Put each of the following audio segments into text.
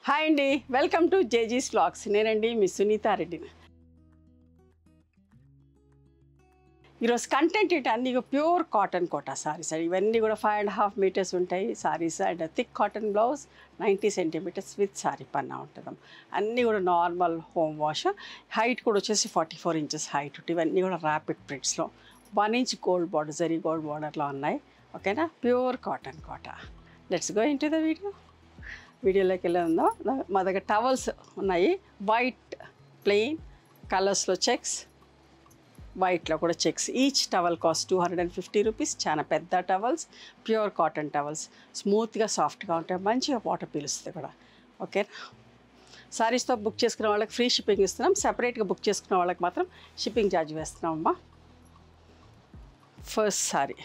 Hi అండి, welcome to జేజీస్ vlogs. నేనండి మీ సునీత రెడ్డిని. ఈరోజు కంటెంట్ ఇటు అన్నీ ప్యూర్ కాటన్ కోటా సారీస్ అండి. ఇవన్నీ కూడా 5.5 మీటర్స్ ఉంటాయి saris. And thick cotton blouse 90 centimetres with sari పన్నా ఉంటుంది. అన్నీ కూడా నార్మల్ హోమ్ వాష్. హైట్ కూడా వచ్చేసి 44 ఇంచెస్ హైట్. ఇవన్నీ కూడా ర్యాపిడ్ ప్రింట్స్లో 1 inch gold border, zari gold బార్డర్లో ఉన్నాయి. ఓకేనా, pure cotton Kota. Let's go into the వీడియోలోకి వెళ్ళేందాం. మా దగ్గర టవల్స్ ఉన్నాయి. వైట్ ప్లెయిన్ కలర్స్లో చెక్స్, వైట్లో కూడా checks. Each towel cost 250 rupees. చాలా పెద్ద టవల్స్, ప్యూర్ కాటన్ టవల్స్. స్మూత్గా సాఫ్ట్గా ఉంటాయి, మంచిగా వాటర్ పీలుస్తుంది కూడా. ఓకేనా, సారీస్తో బుక్ చేసుకున్న వాళ్ళకి ఫ్రీ షిప్పింగ్ ఇస్తున్నాం. సెపరేట్గా బుక్ చేసుకున్న వాళ్ళకి మాత్రం షిప్పింగ్ ఛార్జ్ వేస్తున్నాం అమ్మా. ఫస్ట్ సారీ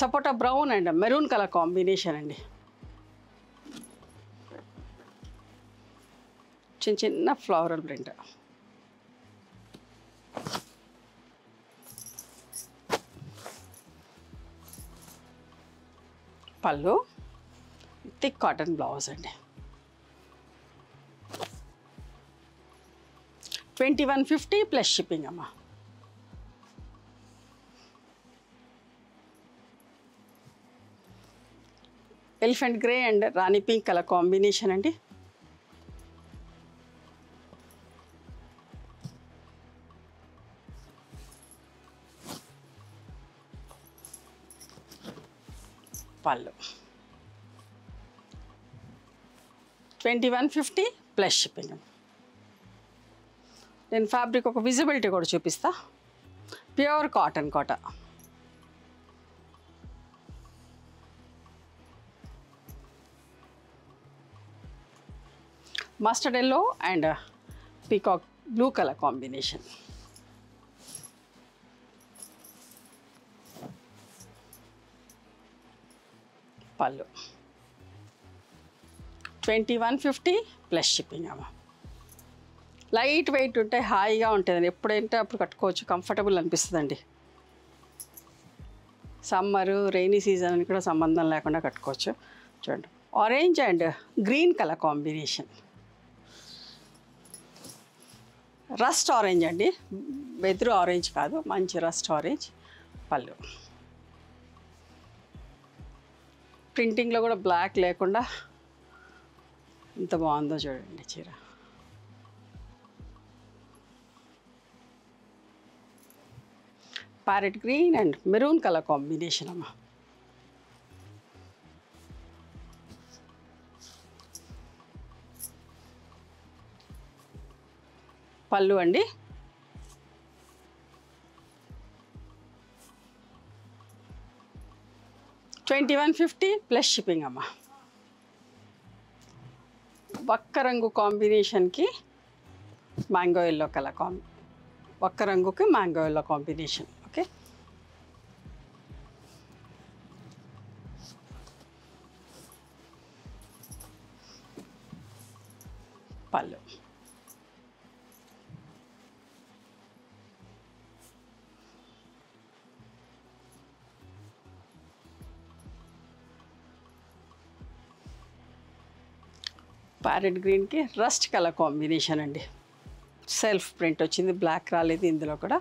సపోటా brown and maroon colour combination అండి. చిన్న చిన్న ఫ్లవరల్ ప్రింట్. పళ్ళు థిక్ కాటన్ బ్లౌజ్ అండి. 2150 ప్లస్ షిప్పింగ్ అమ్మా. Elephant grey and rani pink colour combination అండి. పళ్ళు 2150 ప్లస్ షిప్పింగ్. నేను ఫ్యాబ్రిక్ ఒక విజిబిలిటీ కూడా చూపిస్తా. Pure cotton Kota. Mustard yellow and peacock blue colour combination. పళ్ళు 2150 ప్లస్ షిప్పింగ్ అమ్మ. లైట్ వెయిట్ ఉంటాయి, హాయిగా ఉంటుందండి. ఎప్పుడంటే అప్పుడు కట్టుకోవచ్చు, కంఫర్టబుల్ అనిపిస్తుందండి. సమ్మరు రెయినీ సీజన్ అని కూడా సంబంధం లేకుండా కట్టుకోవచ్చు. చూడండి, orange and green colour combination. Rust orange అండి, వెదురు ఆరెంజ్ కాదు, మంచి రస్ట్ ఆరెంజ్. పళ్ళు ప్రింటింగ్లో కూడా బ్లాక్ లేకుండా ఎంత బాగుందో చూడండి చీర. Parrot green and maroon colour combination అమ్మ. పళ్ళు అండి. $2150 ప్లస్ షిప్పింగ్ అమ్మ. ఒక్క రంగు కాంబినేషన్కి మ్యాంగో ఎల్లో కలర్ ఒక్క రంగుకి మ్యాంగో ఎల్లో కాంబినేషన్. ఓకే, పళ్ళు ప్యారెట్ గ్రీన్కి రస్ట్ కలర్ కాంబినేషన్ అండి. సెల్ఫ్ ప్రింట్ వచ్చింది, బ్లాక్ రాలేదు ఇందులో కూడా.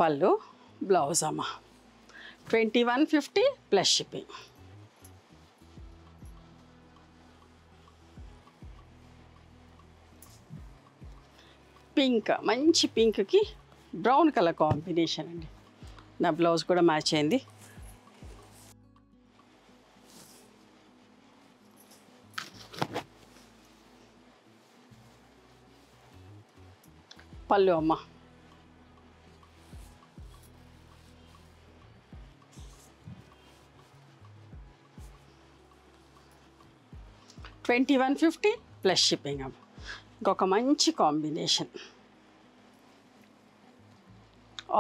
పళ్ళు బ్లౌజ్ అమ్మ. 2150 ప్లస్ షిప్పింగ్. పింక్, మంచి పింక్కి బ్రౌన్ కలర్ కాంబినేషన్ అండి. నా బ్లౌజ్ కూడా మ్యాచ్ అయింది. పళ్ళు అమ్మ. $2150 ప్లస్ షిప్పింగ్ అమ్మ. ఇంకొక మంచి combination,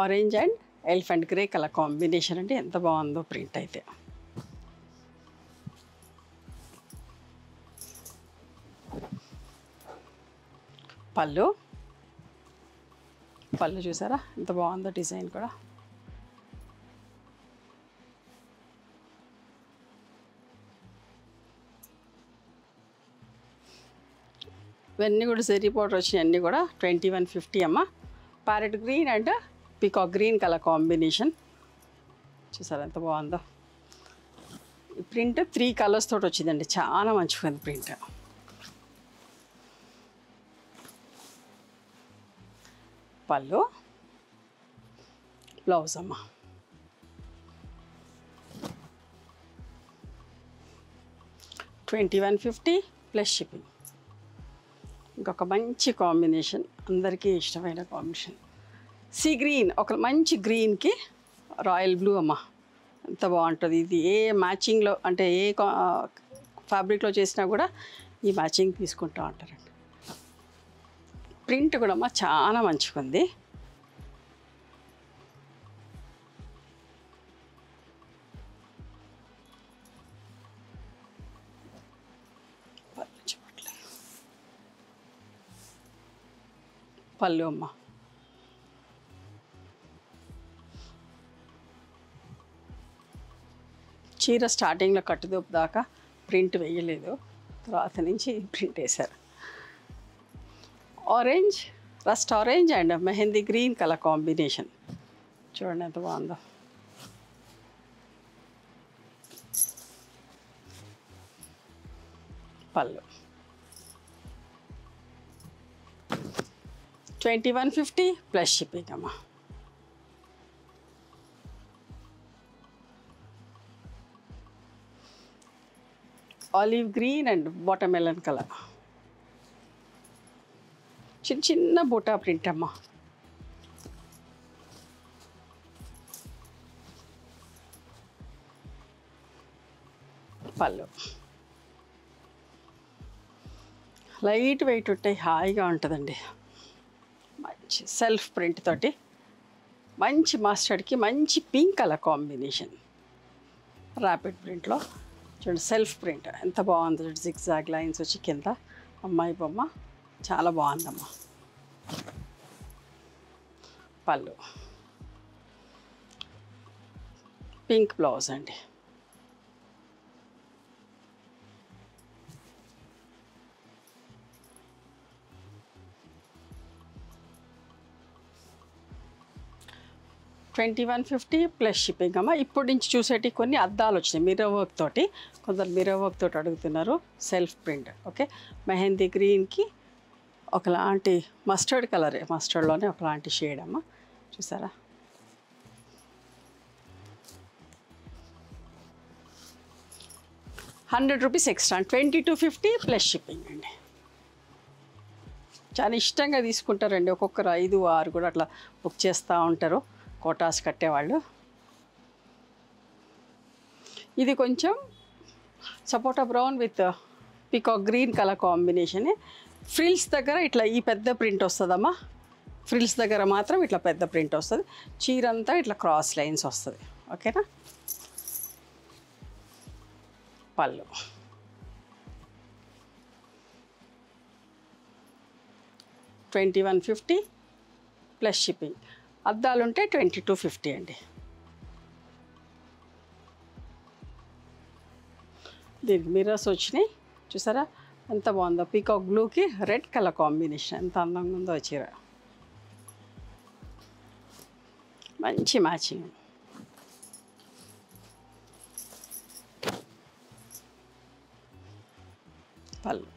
orange and elephant grey colour combination అండి. ఎంత బాగుందో ప్రింట్ అయితే. పళ్ళు పళ్ళు చూసారా ఎంత బాగుందో డిజైన్ కూడా. ఇవన్నీ కూడా జెరీ బార్డర్ వచ్చినాయి, అన్నీ కూడా 2150 అమ్మ. Parrot green and peacock green colour combination. చూసారా ఎంత బాగుందో. ఈ ప్రింట్ 3 కలర్స్ తోటి వచ్చిందండి, చాలా మంచిగా ఉంది ప్రింట్. పళ్ళు, బ్లౌజ్ అమ్మ. $2150 ప్లస్ షిప్పింగ్. ఇంకొక మంచి కాంబినేషన్, అందరికీ ఇష్టమైన కాంబినేషన్. సీ గ్రీన్, ఒక మంచి గ్రీన్కి రాయల్ బ్లూ అమ్మ. ఎంత బాగుంటుంది ఇది. ఏ మ్యాచింగ్లో అంటే ఏ ఫ్యాబ్రిక్లో చేసినా కూడా ఈ మ్యాచింగ్ తీసుకుంటూ ఉంటారండి. ప్రింట్ కూడా అమ్మ చాలా మంచిగా ఉంది. పళ్ళు అమ్మ. చీర స్టార్టింగ్లో కట్టుదోపు దాకా ప్రింట్ వేయలేదు, తర్వాత నుంచి ప్రింట్ వేశారు. Orange, rust orange and mehndi green colour combination. చూడండి ఎంత బాగుందో. పళ్ళు 2150 ప్లస్ షిప్పింగ్ అమ్మ. Olive green and watermelon colour. చిన్న చిన్న బూటా ప్రింట్ అమ్మ. పళ్ళు లైట్ వెయిట్ ఉంటాయి, హాయిగా ఉంటుందండి. మంచి సెల్ఫ్ ప్రింట్ తోటి మంచి మస్టర్డ్కి మంచి పింక్ కలర్ కాంబినేషన్. ర్యాపిడ్ ప్రింట్లో చూడండి, సెల్ఫ్ ప్రింట్ ఎంత బాగుంది. చూడండి, జిగ్జాగ్ లైన్స్ వచ్చి కింద అమ్మాయి బొమ్మ, చాలా బాగుందమ్మా. పళ్ళు, పింక్ బ్లౌజ్ అండి. $2150 ప్లస్ షిప్పింగ్ అమ్మ. ఇప్పటి నుంచి చూసేటి కొన్ని అద్దాలు వచ్చినాయి మిర్రర్ వర్క్ తోటి, కొందరు మిర్రర్ వర్క్ తోటి అడుగుతున్నారు. Self print. ఓకే, మెహందీ గ్రీన్కి ఒకలాంటి మస్టర్డ్ కలర్, మస్టర్డ్లోనే ఒకలాంటి షేడ్ అమ్మ. చూసారా, ₹100 ఎక్స్ట్రా, 2250 ప్లస్ షిప్పింగ్ అండి. చాలా ఇష్టంగా తీసుకుంటారండి, ఒక్కొక్కరు 5, 6 కూడా అట్లా బుక్ చేస్తూ ఉంటారు కోటాస్ కట్టేవాళ్ళు. ఇది కొంచెం sapota brown with peacock green colour combination. Frills దగ్గర ఇట్లా ఈ పెద్ద ప్రింట్ వస్తుందమ్మా. ఫ్రిల్స్ దగ్గర మాత్రం ఇట్లా పెద్ద ప్రింట్ వస్తుంది, చీర అంతా ఇట్లా క్రాస్ లైన్స్ వస్తుంది. ఓకేనా. పళ్ళు, $2150 ప్లస్ షిప్పింగ్. అద్దాలు ఉంటే 2250 అండి. దీనికి మిర్రర్స్ వచ్చినాయి, చూసారా ఎంత బాగుందో. పీకాక్ బ్లూకి రెడ్ కలర్ కాంబినేషన్ ఎంత అందంగా ఉందో చీర, మంచి మ్యాచింగ్. పళ్ళు,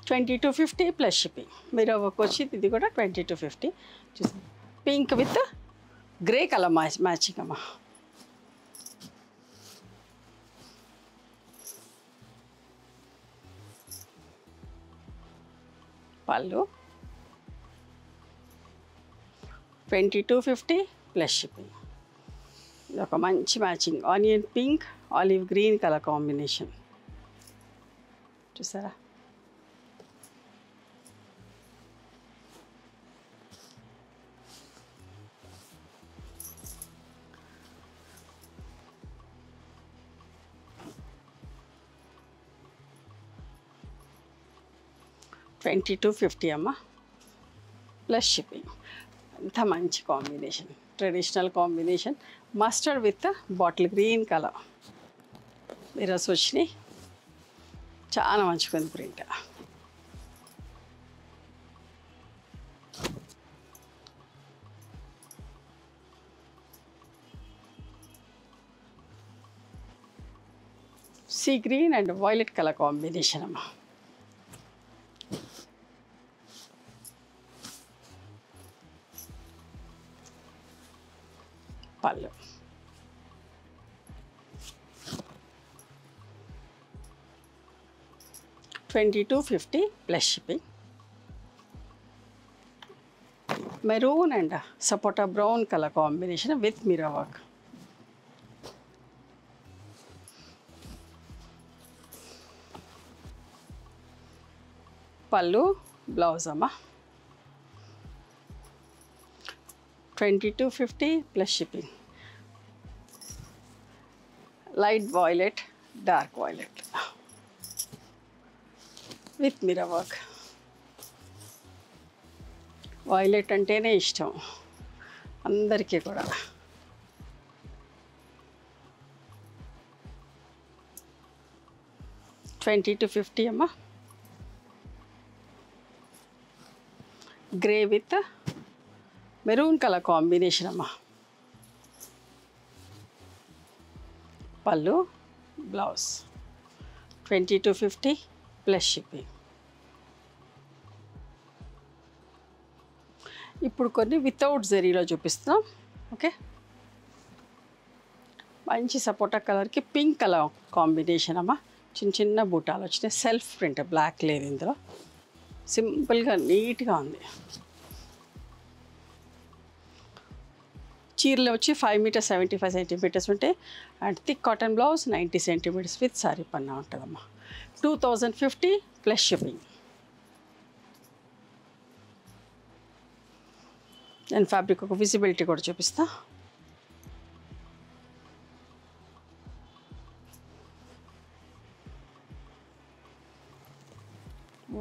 $2250 ప్లస్ షిప్పింగ్. మిర్రర్ వర్క్ వచ్చి ఇది కూడా 2250. చూసారు, pink with grey colour matching అమ్మా. పళ్ళు 2250 ప్లస్ షిప్పింగ్. ఇది ఒక మంచి matching, onion pink olive green colour combination. చూసారా, $2250 అమ్మ ప్లస్ షిప్పింగ్. అంత మంచి combination, traditional combination, mustard with bottle green colour. Mirrors వచ్చినాయి, చాలా మంచిగా print. Sea green and violet colour combination అమ్మా. పళ్ళు 2250 plus shipping. Maroon and sapota brown colour combination with mirror work. పళ్ళు, బ్లౌజ్ అమ్మా. 2250 plus shipping. Light violet, dark violet with mirror work. Violet అంటేనే ఇష్టం అందరికీ కూడా. $2250 అమ్మా. Grey with maroon colour combination అమ్మా. పళ్ళు, బ్లౌజ్ 2250 ప్లస్ షిప్పింగ్. ఇప్పుడు కొన్ని వితౌట్ జరీలో చూపిస్తున్నాం. ఓకే, మంచి సపోటా కలర్కి పింక్ కలర్ కాంబినేషన్ అమ్మా. చిన్న చిన్న బూటాలు వచ్చినాయి. సెల్ఫ్ ప్రింట్, బ్లాక్ లేదు ఇందులో. సింపుల్గా నీట్గా ఉంది. చీరలు వచ్చి 5 మీటర్స్ 75 సెంటీమీటర్స్ ఉంటాయి. And thick cotton blouse 90 centimetres with sari పన్నా ఉంటుందమ్మా. 2050 ప్లస్ షిప్పింగ్. నేను ఫ్యాబ్రిక్ ఒక విజిబిలిటీ కూడా చూపిస్తా.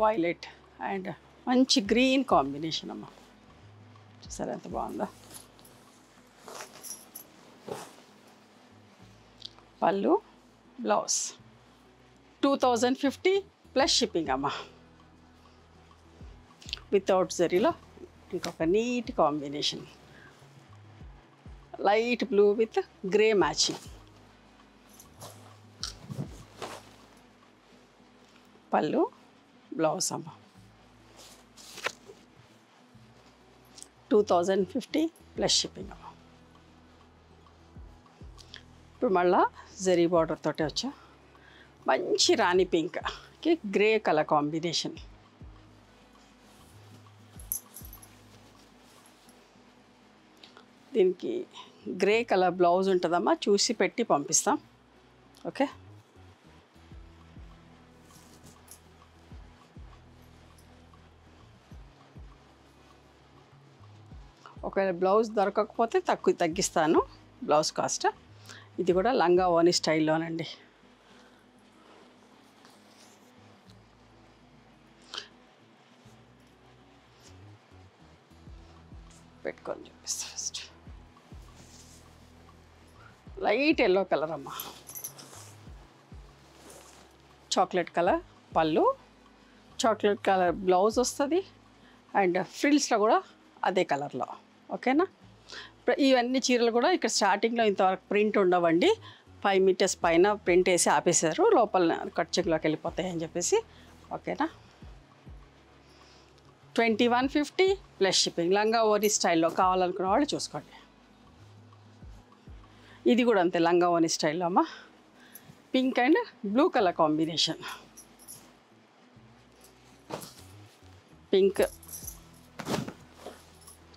వైలెట్ అండ్ మంచి గ్రీన్ కాంబినేషన్ అమ్మా. చూసారా ఎంత బాగుందో. పళ్ళు, బ్లౌజ్ 2050 ప్లస్ షిప్పింగ్ అమ్మా. వితౌట్ జరీలో ఇంకొక neat combination. Light blue with grey matching. పళ్ళు, బ్లౌజ్ అమ్మ. 2050 ప్లస్ షిప్పింగ్ అమ్మ. ఇప్పుడు మళ్ళా జరీ బార్డర్ తోటి వచ్చా. మంచి రాణి పింక్కి గ్రే కలర్ కాంబినేషన్. దీనికి గ్రే కలర్ బ్లౌజ్ ఉంటుందమ్మా, చూసి పెట్టి పంపిస్తాం. ఓకే, ఒకవేళ బ్లౌజ్ దొరకకపోతే తగ్గిస్తాను బ్లౌజ్ కాస్ట్. ఇది కూడా లంగా ఓని స్టైల్లోనండి. పెట్టుకొని చూపిస్తా. ఫస్ట్ లైట్ ఎల్లో కలర్ అమ్మా. చాక్లెట్ కలర్ పళ్ళు, చాక్లెట్ కలర్ బ్లౌజ్ వస్తుంది. అండ్ ఫ్రిల్స్లో కూడా అదే కలర్లో. ఓకేనా. ఇవన్నీ చీరలు కూడా ఇక్కడ స్టార్టింగ్లో ఇంతవరకు ప్రింట్ ఉండవండి. 5 మీటర్స్ పైన ప్రింట్ వేసి ఆపేశారు, లోపల కట్ చెక్లోకి వెళ్ళిపోతాయి అని చెప్పేసి. ఓకేనా. 2150 ప్లస్ షిప్పింగ్. లంగా ఓని స్టైల్లో కావాలనుకున్న వాళ్ళు చూసుకోండి. ఇది కూడా అంతే, లంగా ఓని స్టైల్లో అమ్మ. Pink and blue colour combination. Pink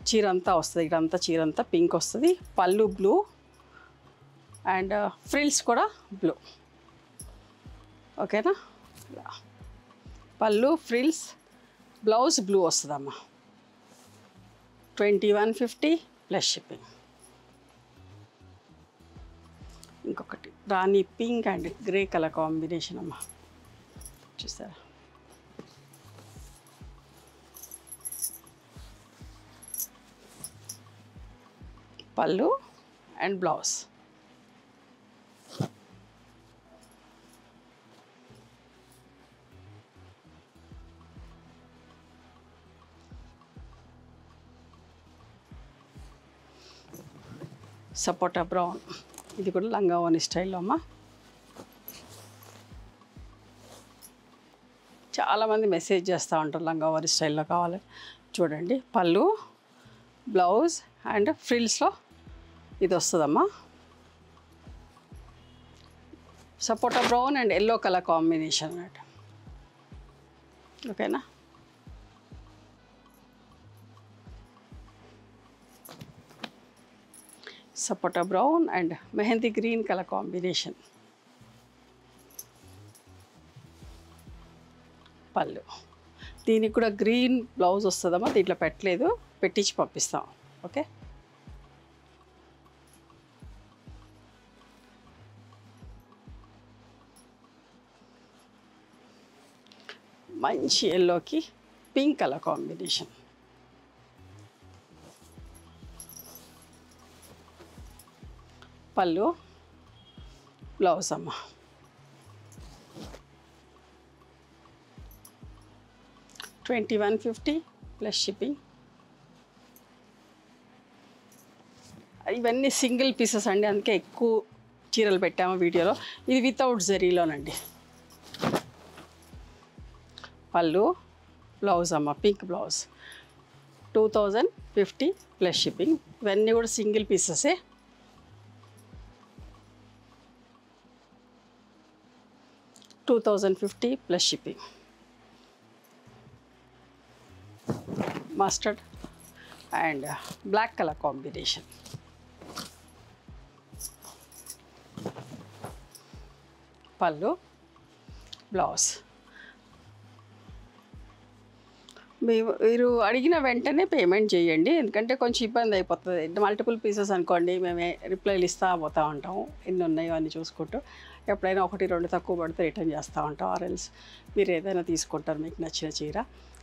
చీర అంతా వస్తుంది, ఇక్కడంతా చీర అంతా పింక్ వస్తుంది. పళ్ళు బ్లూ అండ్ ఫ్రిల్స్ కూడా బ్లూ. ఓకేనా. పళ్ళు, ఫ్రిల్స్, బ్లౌజ్ బ్లూ వస్తుందమ్మా. 2150 ప్లస్ షిప్పింగ్. ఇంకొకటి rani pink and grey colour combination అమ్మా. చూసారా. పళ్ళు అండ్ బ్లౌజ్ సపోటా బ్రౌన్, ఇది కూడా లంగావోని స్టైల్లో అమ్మ. చాలామంది మెసేజ్ చేస్తూ ఉంటారు లంగావోని స్టైల్లో కావాలి. చూడండి పళ్ళు, బ్లౌజ్ అండ్ ఫ్రిల్స్లో ఇది వస్తుందమ్మా. Sapota brown and yellow colour combination అన్నట్టు. ఓకేనా. Sapota brown and mehndi green colour combination. పళ్ళు, దీనికి కూడా గ్రీన్ బ్లౌజ్ వస్తుందమ్మా. దీంట్లో పెట్టలేదు, పెట్టించి పంపిస్తాం. ఓకే. మంచి ఎల్లోకి పింక్ కలర్ కాంబినేషన్. పళ్ళు, బ్లౌజ్ అమ్మ. $2150 ప్లస్ షిప్పింగ్. ఇవన్నీ సింగిల్ పీసెస్ అండి, అందుకే ఎక్కువ చీరలు పెట్టాము వీడియోలో. ఇది వితౌట్ జరీలోనండి. పళ్ళు, బ్లౌజ్ అమ్మ, పింక్ బ్లౌజ్. 2050 plus shipping. ఇవన్నీ కూడా సింగిల్ పీసెసే. $2050 plus shipping. Mustard and black colour combination. పళ్ళు, బ్లౌజ్. మీరు అడిగిన వెంటనే పేమెంట్ చేయండి, ఎందుకంటే కొంచెం ఇబ్బంది అయిపోతుంది. మల్టిపుల్ పీసెస్ అనుకోండి, మేమే రిప్లైలు ఇస్తూ పోతూ ఉంటాము, ఎన్ని ఉన్నాయో అన్నీ చూసుకుంటూ. ఎప్పుడైనా 1-2 తక్కువ పడితే రిటర్న్ చేస్తూ ఉంటాం, ఆర్ఎల్స్ మీరు ఏదైనా తీసుకుంటారు మీకు నచ్చిన చీర.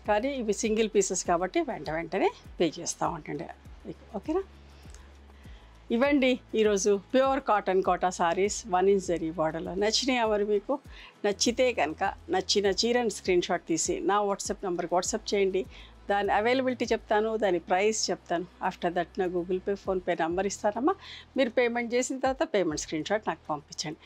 కానీ ఇవి సింగిల్ పీసెస్ కాబట్టి వెంటనే పే చేస్తూ ఉంటండి మీకు. ఓకేనా. ఇవ్వండి ఈరోజు pure cotton Kota saris 1 inch zari బార్డర్లో. నచ్చినాయి మరి మీకు? నచ్చితే కనుక నచ్చిన చీరని స్క్రీన్ షాట్ తీసి నా వాట్సాప్ నెంబర్కి వాట్సాప్ చేయండి. దాని అవైలబిలిటీ చెప్తాను, దాని ప్రైస్ చెప్తాను. ఆఫ్టర్ దట్ నా గూగుల్ పే, ఫోన్పే నెంబర్ ఇస్తానమ్మా. మీరు పేమెంట్ చేసిన తర్వాత పేమెంట్ స్క్రీన్ షాట్ నాకు పంపించండి.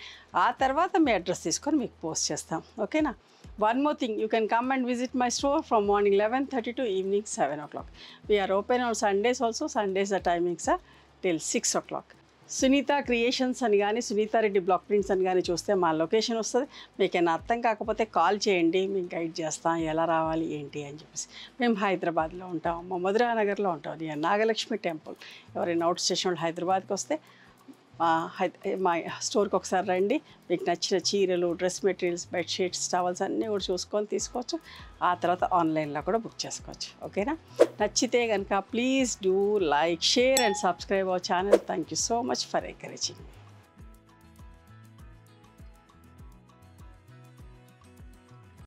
ఆ తర్వాత మీ అడ్రస్ తీసుకొని మీకు పోస్ట్ చేస్తాం. ఓకేనా. One more thing, you can come and visit my store from morning 11:30 to evening 7 o'clock. We are open on Sundays also. Sundays the timings are till 6 o'clock. Sunitha creations అని కానీ, సునీత రెడ్డి బ్లాక్ ప్రింట్స్ అని కానీ చూస్తే మా location వస్తుంది. మీకైనా అర్థం కాకపోతే కాల్ చేయండి, మేము గైడ్ చేస్తాం ఎలా రావాలి ఏంటి అని చెప్పేసి. మేము హైదరాబాద్లో ఉంటాం, మా మధురానగర్లో ఉంటాం, నియర్ నాగలక్ష్మి టెంపుల్. ఎవరైనా అవుట్ స్టేషన్ హైదరాబాద్కి వస్తే మా స్టోర్కి ఒకసారి రండి. మీకు నచ్చిన చీరలు, డ్రెస్ మెటీరియల్స్, బెడ్షీట్స్, టవల్స్ అన్నీ కూడా చూసుకొని తీసుకోవచ్చు. ఆ తర్వాత ఆన్లైన్లో కూడా బుక్ చేసుకోవచ్చు. ఓకేనా. నచ్చితే కనుక please do like, share and subscribe our channel. Thank you so much for encouraging.